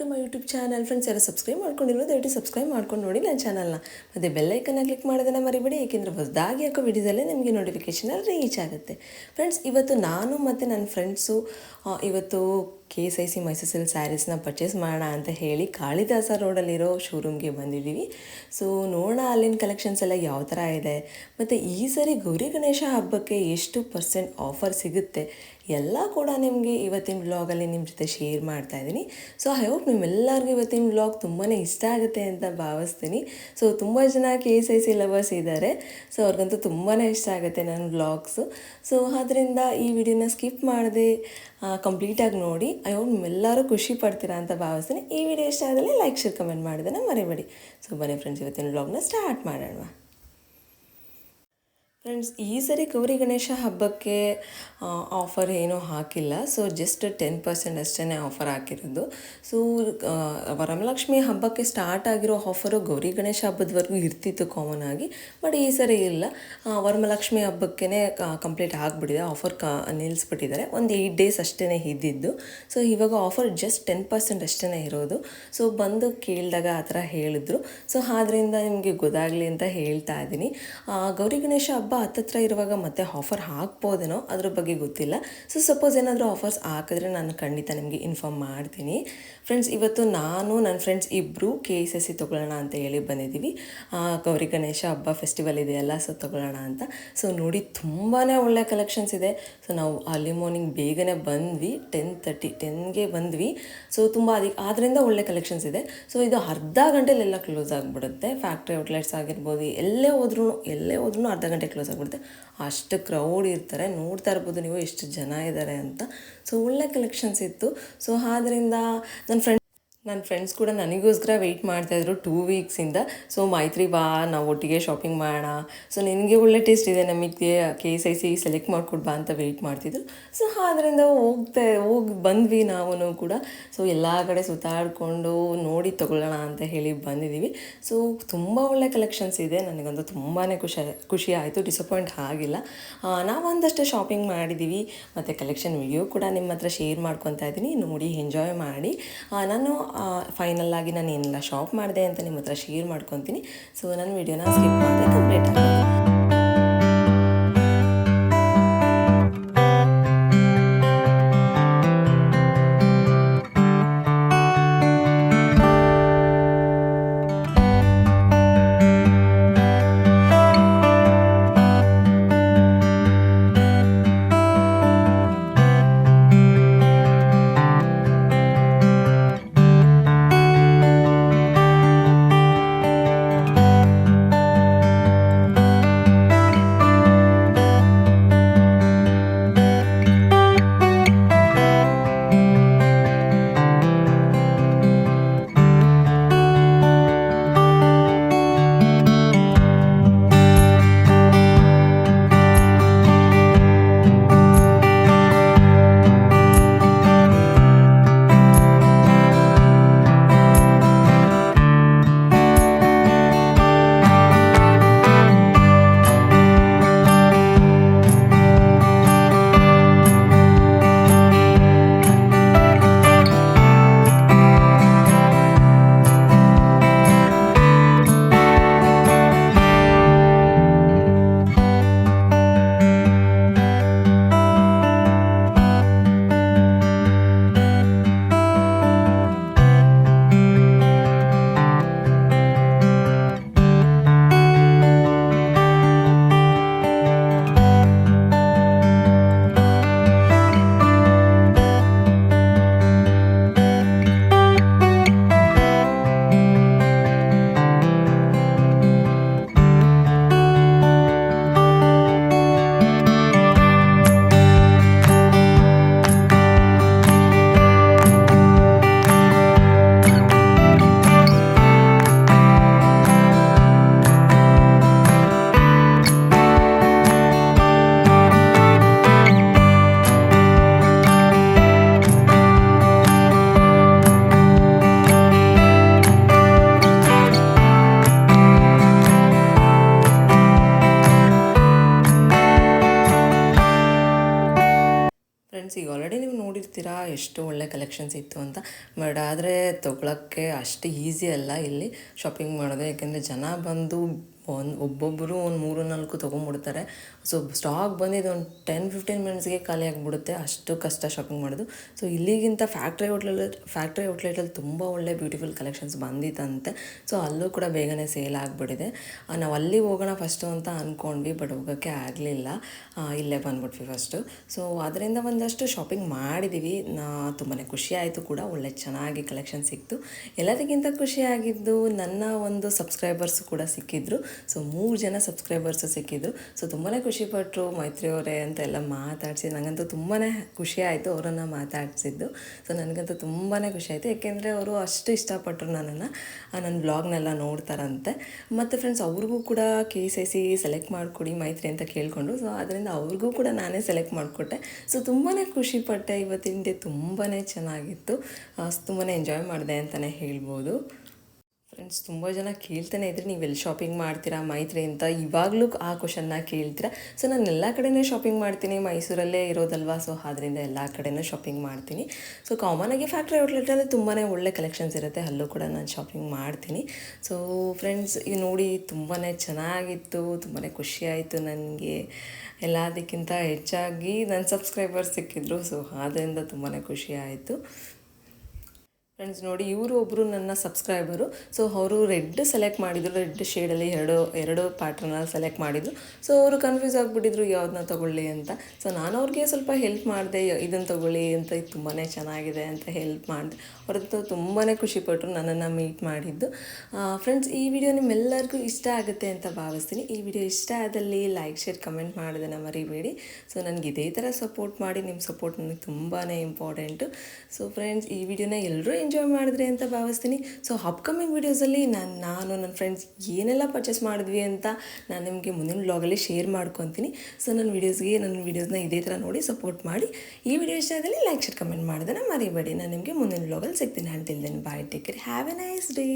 ನಮ್ಮ YouTube channel friends ಯಾರು subscribe ಮಾಡ್ಕೊಂಡಿರೋ ದಯವಿಟ್ಟು ಸಬ್ಸ್ಕ್ರೈಬ್ ಮಾಡ್ಕೊಂಡು ನೋಡಿ ನನ್ನ ಚಾನಲ್ನ. ಮತ್ತು ಬೆಲ್ಲೈಕನ್ನ ಕ್ಲಿಕ್ ಮಾಡೋದನ್ನು ಮರಿಬೇಡಿ, ಏಕೆಂದರೆ ಹೊಸದಾಗಿ ಹಾಕೋ ವಿಡಿಯೋದಲ್ಲೇ ನಿಮಗೆ ನೋಟಿಫಿಕೇಷನಲ್ಲಿ ರೀಚ್ ಆಗುತ್ತೆ. ಫ್ರೆಂಡ್ಸ್, ಇವತ್ತು ನಾನು ಮತ್ತು ನನ್ನ ಫ್ರೆಂಡ್ಸು ಇವತ್ತು KSIC ಮೈಸೂರು ಸಿಲ್ಕ್ ಸ್ಯಾರೀಸ್ನ ಪರ್ಚೇಸ್ ಮಾಡೋಣ ಅಂತ ಹೇಳಿ ಕಾಳಿದಾಸ ರೋಡಲ್ಲಿರೋ ಶೋರೂಮ್ಗೆ ಬಂದಿದ್ದೀವಿ. ಸೊ ನೋಡೋಣ ಅಲ್ಲಿನ ಕಲೆಕ್ಷನ್ಸ್ ಎಲ್ಲ ಯಾವ ಥರ ಇದೆ, ಮತ್ತು ಈ ಸರಿ ಗೌರಿ ಗಣೇಶ ಹಬ್ಬಕ್ಕೆ ಎಷ್ಟು % ಆಫರ್ ಸಿಗುತ್ತೆ ಎಲ್ಲ ಕೂಡ ನಿಮಗೆ ಇವತ್ತಿನ ವ್ಲಾಗಲ್ಲಿ ನಿಮ್ಮ ಜೊತೆ ಶೇರ್ ಮಾಡ್ತಾಯಿದ್ದೀನಿ. ಸೊ ಐ ಹೋಪ್ ನಿಮ್ಮೆಲ್ಲರಿಗೂ ಇವತ್ತಿನ ವ್ಲಾಗ್ ತುಂಬಾ ಇಷ್ಟ ಆಗುತ್ತೆ ಅಂತ ಭಾವಿಸ್ತೀನಿ. ಸೊ ತುಂಬ ಜನ KSIC ಲವರ್ಸ್ ಇದ್ದಾರೆ, ಸೊ ಅವ್ರಿಗಂತೂ ತುಂಬಾ ಇಷ್ಟ ಆಗುತ್ತೆ ನನ್ನ ವ್ಲಾಗ್ಸು. ಸೊ ಆದ್ದರಿಂದ ಈ ವಿಡಿಯೋನ ಸ್ಕಿಪ್ ಮಾಡದೆ ಕಂಪ್ಲೀಟಾಗಿ ನೋಡಿ. ಐ ಹೋಪ್ ನಿಮ್ಮೆಲ್ಲರೂ ಖುಷಿ ಪಡ್ತೀರಾ ಅಂತ ಭಾವಿಸ್ತೀನಿ. ಈ ವಿಡಿಯೋ ಇಷ್ಟ ಆದಲ್ಲಿ ಲೈಕ್ ಶೇರ್ ಕಮೆಂಟ್ ಮಾಡೋದನ್ನು ಮರಿಬೇಡಿ. ಸೊ ಬನ್ನಿ ಫ್ರೆಂಡ್ಸ್, ಇವತ್ತಿನ ವ್ಲಾಗ್ನ ಸ್ಟಾರ್ಟ್ ಮಾಡೋಣ. ಫ್ರೆಂಡ್ಸ್, ಈ ಸರಿ ಗೌರಿ ಗಣೇಶ ಹಬ್ಬಕ್ಕೆ ಆಫರ್ ಏನೂ ಹಾಕಿಲ್ಲ. ಸೊ ಜಸ್ಟ್ 10% ಅಷ್ಟೇ ಆಫರ್ ಹಾಕಿರೋದು. ಸೊ ವರಮಹಾಲಕ್ಷ್ಮಿ ಹಬ್ಬಕ್ಕೆ ಸ್ಟಾರ್ಟ್ ಆಗಿರೋ ಆಫರು ಗೌರಿ ಗಣೇಶ ಹಬ್ಬದವರೆಗೂ ಇರ್ತಿತ್ತು ಕಾಮನ್ ಆಗಿ, ಬಟ್ ಈ ಸರಿ ಇಲ್ಲ. ವರಮಹಾಲಕ್ಷ್ಮಿ ಹಬ್ಬಕ್ಕೇ ಕಂಪ್ಲೀಟ್ ಆಗಿಬಿಟ್ಟಿದೆ, ಆಫರ್ ನಿಲ್ಲಿಸ್ಬಿಟ್ಟಿದ್ದಾರೆ. ಒಂದು 8 ಡೇಸ್ ಅಷ್ಟೇ ಇದ್ದಿದ್ದು. ಸೊ ಇವಾಗ ಆಫರ್ ಜಸ್ಟ್ 10% ಅಷ್ಟೇ ಇರೋದು. ಸೊ ಬಂದು ಕೇಳಿದಾಗ ಆ ಥರ ಹೇಳಿದ್ರು. ಸೊ ಆದ್ದರಿಂದ ನಿಮಗೆ ಗೊತ್ತಾಗಲಿ ಅಂತ ಹೇಳ್ತಾ ಇದ್ದೀನಿ. ಗೌರಿ ಗಣೇಶ ಹಬ್ಬ ಹತ್ತತ್ರ ಇರುವಾಗ ಮತ್ತೆ ಆಫರ್ ಹಾಕ್ಬೋದೇನೋ, ಅದ್ರ ಬಗ್ಗೆ ಗೊತ್ತಿಲ್ಲ. ಸೊ ಸಪೋಸ್ ಏನಾದರೂ ಆಫರ್ಸ್ ಹಾಕಿದ್ರೆ ನಾನು ಖಂಡಿತ ನಿಮಗೆ ಇನ್ಫಾರ್ಮ್ ಮಾಡ್ತೀನಿ. ಫ್ರೆಂಡ್ಸ್, ಇವತ್ತು ನಾನು ನನ್ನ ಫ್ರೆಂಡ್ಸ್ ಇಬ್ಬರು KSIC ತೊಗೊಳ್ಳೋಣ ಅಂತ ಹೇಳಿ ಬಂದಿದ್ದೀವಿ. ಗೌರಿ ಗಣೇಶ ಹಬ್ಬ ಫೆಸ್ಟಿವಲ್ ಇದೆಯಲ್ಲ, ಸೊ ತೊಗೊಳ್ಳೋಣ ಅಂತ. ಸೊ ನೋಡಿ, ತುಂಬಾ ಒಳ್ಳೆ ಕಲೆಕ್ಷನ್ಸ್ ಇದೆ. ಸೊ ನಾವು ಅರ್ಲಿ ಮಾರ್ನಿಂಗ್ ಬೇಗನೆ ಬಂದ್ವಿ, 10:30 ಬಂದ್ವಿ. ಸೊ ತುಂಬ ಆದ್ದರಿಂದ ಒಳ್ಳೆ ಕಲೆಕ್ಷನ್ಸ್ ಇದೆ. ಸೊ ಇದು ಅರ್ಧ ಗಂಟೆಲೆಲ್ಲ ಕ್ಲೋಸ್ ಆಗಿಬಿಡುತ್ತೆ. ಫ್ಯಾಕ್ಟ್ರಿ ಔಟ್ಲೆಟ್ಸ್ ಆಗಿರ್ಬೋದು, ಎಲ್ಲೇ ಹೋದ್ರೂ ಅರ್ಧ ಗಂಟೆ ಕ್ಲೋಸ್ ಆಗಿಬಿಡುತ್ತೆ. ಅಷ್ಟು ಕ್ರೌಡ್ ಇರ್ತಾರೆ, ನೋಡ್ತಾ ಇರ್ಬೋದು ನೀವು ಎಷ್ಟು ಜನ ಇದ್ದಾರೆ ಅಂತ. ಸೊ ಒಳ್ಳೆ ಕಲೆಕ್ಷನ್ಸ್ ಇತ್ತು. ಸೊ ಆದ್ದರಿಂದ ನನ್ನ ಫ್ರೆಂಡ್ಸ್ ಕೂಡ ನನಗೋಸ್ಕರ ವೆಯ್ಟ್ ಮಾಡ್ತಾಯಿದ್ರು 2 ವೀಕ್ಸಿಂದ. ಸೊ ಮೈತ್ರಿ ಬಾ, ನಾವು ಒಟ್ಟಿಗೆ ಶಾಪಿಂಗ್ ಮಾಡೋಣ, ಸೊ ನಿನಗೆ ಒಳ್ಳೆ ಟೇಸ್ಟ್ ಇದೆ, ನಮಗೆ KSIC ಸೆಲೆಕ್ಟ್ ಮಾಡ್ಕೊಡು ಬಾ ಅಂತ ವೆಯ್ಟ್ ಮಾಡ್ತಿದ್ರು. ಸೊ ಆದ್ದರಿಂದ ಹೋಗಿ ಬಂದ್ವಿ ನಾವು ಕೂಡ. ಸೊ ಎಲ್ಲ ಕಡೆ ಸುತ್ತಾಡಿಕೊಂಡು ನೋಡಿ ತೊಗೊಳ್ಳೋಣ ಅಂತ ಹೇಳಿ ಬಂದಿದ್ದೀವಿ. ಸೊ ತುಂಬ ಒಳ್ಳೆ ಕಲೆಕ್ಷನ್ಸ್ ಇದೆ. ನನಗಂತೂ ತುಂಬಾ ಖುಷಿ ಆಯಿತು, ಡಿಸಪಾಯಿಂಟ್ ಆಗಿಲ್ಲ. ನಾವು ಒಂದಷ್ಟು ಶಾಪಿಂಗ್ ಮಾಡಿದ್ದೀವಿ, ಮತ್ತು ಕಲೆಕ್ಷನ್ ವಿಡಿಯೋ ಕೂಡ ನಿಮ್ಮ ಹತ್ರ ಶೇರ್ ಮಾಡ್ಕೊತಾ ಇದ್ದೀನಿ, ನೋಡಿ ಎಂಜಾಯ್ ಮಾಡಿ. ನಾನು ಫೈನಲ್ ಆಗಿ ನಾನು ಏನೆಲ್ಲ ಶಾಪ್ ಮಾಡಿದೆ ಅಂತ ನಿಮ್ಮ ಹತ್ರ ಶೇರ್ ಮಾಡ್ಕೊತೀನಿ. ಸೊ ನನ್ನ ವಿಡಿಯೋನ ಸ್ಕಿಪ್ ಮಾಡಿದೆ ಕಂಪ್ಲೀಟ್ ಆಗಿದೆ. ಅಂದ್ಕೊಂಡಿರ್ತೀರಾ ಎಷ್ಟು ಒಳ್ಳೆ ಕಲೆಕ್ಷನ್ಸ್ ಇತ್ತು ಅಂತ. ಬಟ್ ಆದರೆ ತೊಗೊಳಕ್ಕೆ ಅಷ್ಟು ಈಸಿ ಅಲ್ಲ ಇಲ್ಲಿ ಶಾಪಿಂಗ್ ಮಾಡೋದು. ಯಾಕೆಂದರೆ ಜನ ಬಂದು ಒಬ್ಬೊಬ್ಬರು ಒಂದು 3-4 ತೊಗೊಂಬಿಡ್ತಾರೆ. ಸೊ ಸ್ಟಾಕ್ ಬಂದಿದ್ದು ಒಂದು 10-15 ಮಿನಿಟ್ಸ್ಗೆ ಖಾಲಿ ಆಗಿಬಿಡುತ್ತೆ. ಅಷ್ಟು ಕಷ್ಟ ಶಾಪಿಂಗ್ ಮಾಡೋದು. ಸೊ ಇಲ್ಲಿಗಿಂತ ಫ್ಯಾಕ್ಟ್ರಿ ಔಟ್ಲೆಟಲ್ಲಿ ತುಂಬ ಒಳ್ಳೆ ಬ್ಯೂಟಿಫುಲ್ ಕಲೆಕ್ಷನ್ಸ್ ಬಂದಿತ್ತಂತೆ. ಸೊ ಅಲ್ಲೂ ಕೂಡ ಬೇಗನೆ ಸೇಲ್ ಆಗಿಬಿಟ್ಟಿದೆ. ನಾವು ಅಲ್ಲಿ ಹೋಗೋಣ ಫಸ್ಟು ಅಂತ ಅಂದ್ಕೊಂಡ್ವಿ, ಬಟ್ ಹೋಗೋಕ್ಕೆ ಆಗಲಿಲ್ಲ. ಇಲ್ಲೇ ಬಂದ್ಬಿಟ್ವಿ ಫಸ್ಟು. ಸೊ ಅದರಿಂದ ಒಂದಷ್ಟು ಶಾಪಿಂಗ್ ಮಾಡಿದ್ದೀವಿ. ತುಂಬಾ ಖುಷಿ ಆಯಿತು ಕೂಡ. ಒಳ್ಳೆ ಚೆನ್ನಾಗಿ ಕಲೆಕ್ಷನ್ ಸಿಕ್ತು. ಎಲ್ಲದಕ್ಕಿಂತ ಖುಷಿಯಾಗಿದ್ದು ನನ್ನ ಒಂದು ಸಬ್ಸ್ಕ್ರೈಬರ್ಸ್ ಕೂಡ ಸಿಕ್ಕಿದ್ರು. ಸೊ 3 ಜನ ಸಬ್ಸ್ಕ್ರೈಬರ್ಸು ಸಿಕ್ಕಿದ್ರು. ಸೊ ತುಂಬಾ ಖುಷಿಪಟ್ಟರು, ಮೈತ್ರಿ ಅವರೇ ಅಂತೆಲ್ಲ ಮಾತಾಡಿಸಿ. ನನಗಂತೂ ತುಂಬಾ ಖುಷಿ ಆಯಿತು ಅವರನ್ನು ಮಾತಾಡಿಸಿದ್ದು. ಸೊ ನನಗಂತೂ ತುಂಬಾ ಖುಷಿ ಆಯಿತು, ಏಕೆಂದರೆ ಅವರು ಅಷ್ಟು ಇಷ್ಟಪಟ್ಟರು ನನ್ನನ್ನು, ನನ್ನ ಬ್ಲಾಗ್ನೆಲ್ಲ ನೋಡ್ತಾರಂತೆ. ಮತ್ತು ಫ್ರೆಂಡ್ಸ್ ಅವ್ರಿಗೂ ಕೂಡ KCC ಸೆಲೆಕ್ಟ್ ಮಾಡಿಕೊಡಿ ಮೈತ್ರಿ ಅಂತ ಕೇಳಿಕೊಂಡು. ಸೊ ಅದರಿಂದ ಅವ್ರಿಗೂ ಕೂಡ ನಾನೇ ಸೆಲೆಕ್ಟ್ ಮಾಡಿಕೊಟ್ಟೆ. ಸೊ ತುಂಬಾ ಖುಷಿಪಟ್ಟೆ. ಇವತ್ತಿನ ಡೇ ತುಂಬಾ ಚೆನ್ನಾಗಿತ್ತು. ತುಂಬಾ ಎಂಜಾಯ್ ಮಾಡಿದೆ ಅಂತಲೇ ಹೇಳ್ಬೋದು. ಫ್ರೆಂಡ್ಸ್ ತುಂಬ ಜನ ಕೇಳ್ತಾನೆ ಇದ್ರಿ, ನೀವು ಎಲ್ಲಿ ಶಾಪಿಂಗ್ ಮಾಡ್ತೀರಾ ಮೈತ್ರಿ ಅಂತ. ಇವಾಗಲೂ ಆ ಕ್ವಶನ್ನ ಕೇಳ್ತೀರಾ. ಸೊ ನಾನು ಎಲ್ಲ ಕಡೆಯೂ ಶಾಪಿಂಗ್ ಮಾಡ್ತೀನಿ, ಮೈಸೂರಲ್ಲೇ ಇರೋದಲ್ವಾ. ಸೊ ಅದರಿಂದ ಎಲ್ಲ ಕಡೆಯೂ ಶಾಪಿಂಗ್ ಮಾಡ್ತೀನಿ. ಸೊ ಕಾಮನಾಗಿ ಫ್ಯಾಕ್ಟ್ರಿ ಔಟ್ಲೆಟಲ್ಲಿ ತುಂಬಾ ಒಳ್ಳೆ ಕಲೆಕ್ಷನ್ಸ್ ಇರುತ್ತೆ, ಅಲ್ಲೂ ಕೂಡ ನಾನು ಶಾಪಿಂಗ್ ಮಾಡ್ತೀನಿ. ಸೊ ಫ್ರೆಂಡ್ಸ್ ಈಗ ನೋಡಿ ತುಂಬಾ ಚೆನ್ನಾಗಿತ್ತು, ತುಂಬಾ ಖುಷಿ ಆಯಿತು ನನಗೆ. ಎಲ್ಲದಕ್ಕಿಂತ ಹೆಚ್ಚಾಗಿ ನನ್ನ ಸಬ್ಸ್ಕ್ರೈಬರ್ಸ್ ಸಿಕ್ಕಿದ್ರು. ಸೊ ಆದ್ದರಿಂದ ತುಂಬಾ ಖುಷಿ ಆಯಿತು. ಫ್ರೆಂಡ್ಸ್ ನೋಡಿ, ಇವರು ಒಬ್ಬರು ನನ್ನ ಸಬ್ಸ್ಕ್ರೈಬರು. ಸೊ ಅವರು ರೆಡ್ ಸೆಲೆಕ್ಟ್ ಮಾಡಿದರು, ರೆಡ್ ಶೇಡಲ್ಲಿ ಎರಡು ಪ್ಯಾಟ್ರನ್ನ ಸೆಲೆಕ್ಟ್ ಮಾಡಿದರು. ಸೊ ಅವರು ಕನ್ಫ್ಯೂಸ್ ಆಗಿಬಿಟ್ಟಿದ್ರು ಯಾವ್ದನ್ನ ತೊಗೊಳ್ಳಿ ಅಂತ. ಸೊ ನಾನು ಅವ್ರಿಗೆ ಸ್ವಲ್ಪ ಹೆಲ್ಪ್ ಮಾಡಿದೆ, ಇದನ್ನು ತೊಗೊಳ್ಳಿ ಅಂತ, ಇದು ತುಂಬಾ ಚೆನ್ನಾಗಿದೆ ಅಂತ ಹೆಲ್ಪ್ ಮಾಡಿದೆ. ಅವ್ರದ್ದು ತುಂಬಾ ಖುಷಿಪಟ್ಟರು ನನ್ನನ್ನು ಮೀಟ್ ಮಾಡಿದ್ದು. ಫ್ರೆಂಡ್ಸ್ ಈ ವಿಡಿಯೋ ನಿಮ್ಮೆಲ್ಲರಿಗೂ ಇಷ್ಟ ಆಗುತ್ತೆ ಅಂತ ಭಾವಿಸ್ತೀನಿ. ಈ ವಿಡಿಯೋ ಇಷ್ಟ ಆದಲ್ಲಿ ಲೈಕ್, ಶೇರ್, ಕಮೆಂಟ್ ಮಾಡೋದನ್ನು ಮರಿಬೇಡಿ. ಸೊ ನನಗೆ ಇದೇ ಥರ ಸಪೋರ್ಟ್ ಮಾಡಿ, ನಿಮ್ಮ ಸಪೋರ್ಟ್ ನನಗೆ ತುಂಬಾ ಇಂಪಾರ್ಟೆಂಟು. ಸೊ ಫ್ರೆಂಡ್ಸ್ ಈ ವಿಡಿಯೋನ ಎಲ್ಲರೂ ಎಂಜಾಯ್ ಮಾಡಿದ್ರಿ ಅಂತ ಭಾವಿಸ್ತೀನಿ. ಸೊ ಅಪ್ಕಮಿಂಗ್ ವೀಡಿಯೋಸಲ್ಲಿ ನಾನು ನನ್ನ ಫ್ರೆಂಡ್ಸ್ ಏನೆಲ್ಲ ಪರ್ಚೇಸ್ ಮಾಡಿದ್ವಿ ಅಂತ ನಾನು ನಿಮಗೆ ಮುಂದಿನ ವ್ಲಾಗಲ್ಲಿ ಶೇರ್ ಮಾಡ್ಕೊತೀನಿ. ಸೊ ನನ್ನ ವೀಡಿಯೋಸ್ನ ಇದೇ ಥರ ನೋಡಿ ಸಪೋರ್ಟ್ ಮಾಡಿ. ಈ ವಿಡಿಯೋ ಇಷ್ಟ ಆದಲ್ಲಿ ಲೈಕ್, ಶೇರ್, ಕಮೆಂಟ್ ಮಾಡೋದನ್ನು ಮರಿಬೇಡಿ. ನಾನು ನಿಮಗೆ ಮುಂದಿನ ವ್ಲಾಗಲ್ಲಿ ಸಿಗ್ತೀನಿ. Until then bye, take care, have a nice day.